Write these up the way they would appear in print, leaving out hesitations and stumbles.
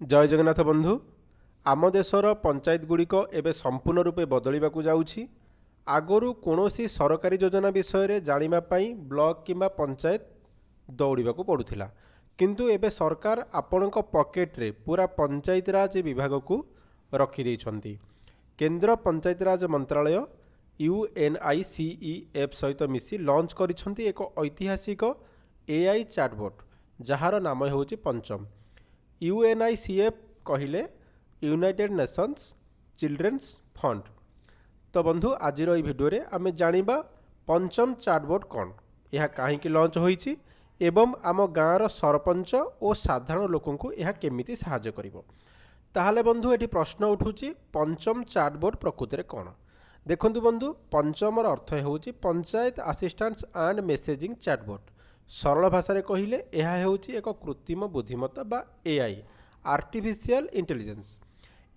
जय जगन्नाथ बंधु आम देशर पंचायत गुड़िक एवं संपूर्ण रूपे बदलवाक जाऊँगी आगरू कौन सरकारी योजना विषय जानापी ब्लॉक किंबा पंचायत दौड़ा पड़ूला किंतु एबे सरकार आपण पॉकेट्रे पूरा पंचायत राज विभाग को रखिदे केंद्र पंचायत राज मंत्रालय UNICEF सहित मिसी लॉन्च करिसेंती एक ऐतिहासिक AI चैटबॉट जार नाम होची पंचम। UNICEF कहले यूनाइटेड नेशंस चिल्ड्रेन्स फंड। तो बंधु आज भिडियो आम जानिबा पंचम चैटबॉट कौन, यह कहीं लॉन्च होईची एवं आम गाँवर सरपंच और साधारण लोकों को यह केमिति सहाय्य करिवो। ताहले बंधु एटी प्रश्न उठुची पंचम चैटबॉट प्रकृति कौन। देखंतु बंधु पंचमर अर्थ होची panchayat assistance and messaging chatbot. सरल भाषा रे कहिले यह होची एक कृत्रिम बुद्धिमत्ता बा AI आर्टिफिशियल इंटेलिजेंस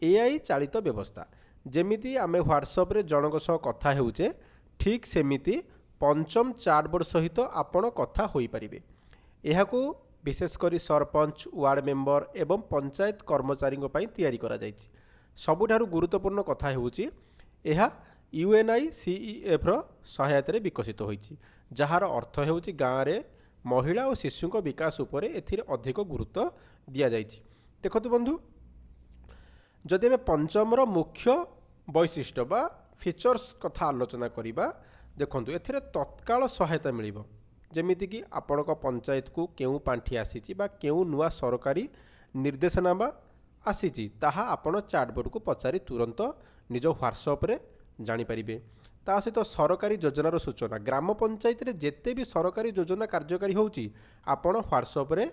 AI चालित व्यवस्था। जेमिति आमे व्हाट्सएप रे जनक सह कथा हेउचे ठीक सेमिति पंचम चैटबॉट सहित आपण कथा होई परिबे। एहाकू विशेषकर सरपंच वार्ड मेंबर एवं पंचायत कर्मचारी तैयारी करा जायछि। सबुठारु गुरुत्वपूर्ण कथा हेउची एहा UNICEF रो सहायता विकसित होईछि, जहार अर्थ हेउची गाँव रे महिला और शिशु विकास उपरे एथिरे अधिक गुरुत्व दिया जायछि। देखतु बंधु जदि आम पंचमर मुख्य वैशिष्ट्य बा फीचर्स कथा आलोचना करिबा, देखंतु एथिरे तत्काल सहायता मिलिबो। जेमिति कि आपणक पंचायत को केउ पांठी आसीची बा केउ नुआ सरकारी निर्देशनामा आसीची ताहा आपण चैटबॉट को पचारि तुरंत निज व्हाट्सएप रे जानी परिबे। ता सहित सरकारी योजनार सूचना ग्राम पंचायत रे जेते भी सरकारी योजना कार्यकारी होउची आपण व्हाट्सएप रे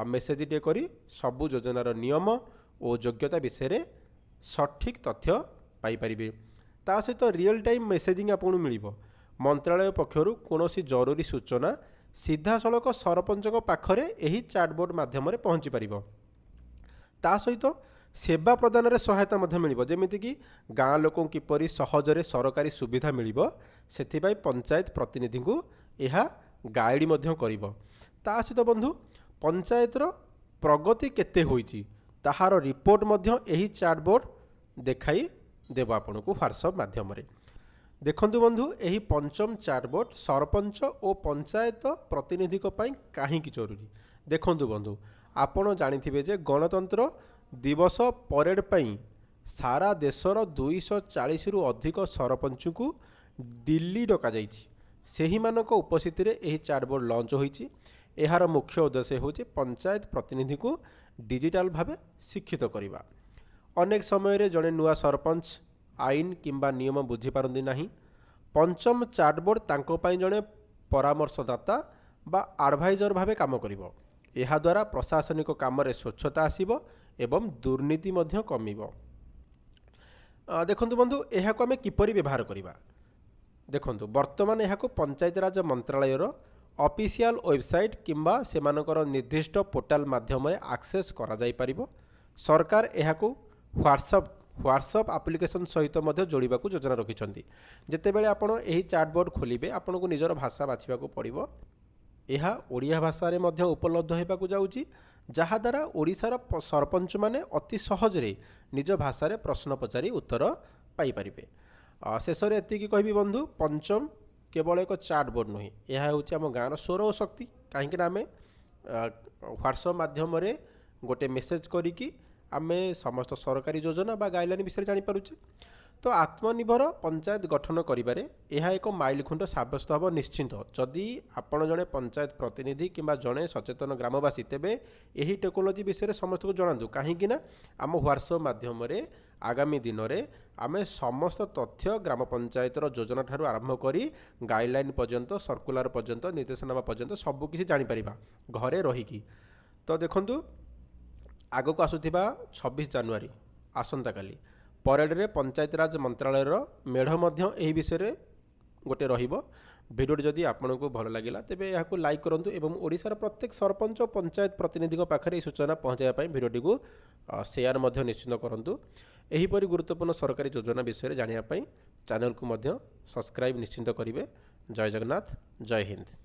मेसेज टे करी सबु योजनार नियम और योग्यता विषय रे सठिक तथ्य पाई परिबे। ता सहित रियल टाइम मेसेजिंग आपन मिलिबो। मंत्रालय पक्षरु कोनोसी जरूरी सूचना सीधा सड़क सरपंच पाखरे एही चैटबॉट माध्यम रे पहुंची परिबो। ता सहित सेवा प्रदान रे सहायता मध्य मिलिबो। जेमिति कि गाँ लोकों किपरि सहजरे सरकारी सुविधा मिलिबो सेथिबाई पंचायत प्रतिनिधि को यह गाइड मध्य करिबो। ता सहित बंधु पंचायत रो प्रगति केते होईची ताहार रिपोर्ट मध्य एही चैटबॉट देखाई देबो आपन को व्हाट्सएप माध्यम रे। देखंतु बंधु एही पंचम चैटबॉट सरपंच और पंचायत प्रतिनिधि को पई काहे की जरूरी। देखंतु बंधु आपण जानिथिबे जे गणतंत्र दिवस परेड पई सारा देशर 240 रु अधिक सरपंच को दिल्ली डका जाइछि। सेही मानक उपस्थिति रे एही चैटबॉट लॉन्च होईछि। एहार मुख्य उद्देश्य होछि पंचायत प्रतिनिधि को डिजिटल भावे शिक्षित करिबा। अनेक समय रे जने नुआ सरपंच आईन किंबा नियम बुझी पारंदी नाही। पंचम चैटबॉट तांको पई जने परामर्शदाता बा एडवाइजर भावे काम करिवो। एहा द्वारा प्रशासनिक काम रे स्वच्छता आसीबो एवं दुर्नीति मध्य कमिबो। देखंतु बंधु एहाको आमे किपरि व्यवहार करिबा। देखंतु वर्तमान एहाको पंचायत राज मंत्रालय रो ऑफिशियल वेबसाइट किंबा सेमानकर निर्दिष्ट पोर्टल माध्यम रे एक्सेस करा जाई परिबो। सरकार एहाको व्हाट्सएप एप्लिकेशन सहित मध्य जोड़िबा को योजना रखिछंती। जेतेबेले आपण एही चैटबॉट खोलिबे आपण को निजर भाषा बाछिबा को पड़िबो। एहा ओडिया भाषा रे मध्य उपलब्ध हेबा को जाउची, जहा द्वारा ओडिशार सरपंच माने अति सहज रे निज भाषा रे प्रश्न पचारि उत्तर पाई परिबे। शेष रे एति की कहबी बंधु पंचम केवल एक चैटबॉट नुहे, यह होची आम गाँव स्वर और शक्ति। कहीं आम व्हाट्सएप माध्यम रे गोटे मेसेज करिकी आमे समस्त सरकारी योजना बा गाइडलाइन विषय जानी पारुचे। तो आत्मनिर्भर पंचायत गठन करिबारे यह एक माइलखुंट साब्यस्त हम निश्चिंत। जदि आपण जड़े पंचायत प्रतिनिधि किंबा जड़े सचेतन ग्रामवासी तेबे यही टेक्नोलोजी विषय समस्त को जणातु। कहीं आम व्हाट्सएप माध्यम रे आगामी दिन में आमे समस्त तथ्य ग्राम पंचायत योजना ठारू आरंभ करी गाइडलाइन पर्यंत सर्कुलर पर्यंत निर्देशनामा पर्यंत सबकिछि जानी परिबा घरे रहीकी। तो देखंतु आगक आसुथिबा 26 जनवरी आसंता काली परेड रे पंचायत राज मंत्रालय मेढ़ मध्य एही विषय रे गोटे रहिबो। भिडियो जदि आपन को भल लागिला तेबे याकू लाइक करंतु एवं ओडिशार प्रत्येक सरपंच और पंचायत प्रतिनिधि पाखरे सूचना पहुँचाया भिडियोटी को शेयर मध्य निश्चित करंतु। एहीपरि गुरुत्वपूर्ण सरकारी योजना विषय जानिया पई चैनल को मध्य सब्सक्राइब निश्चित करिवे। जय जगन्नाथ, जय हिंद।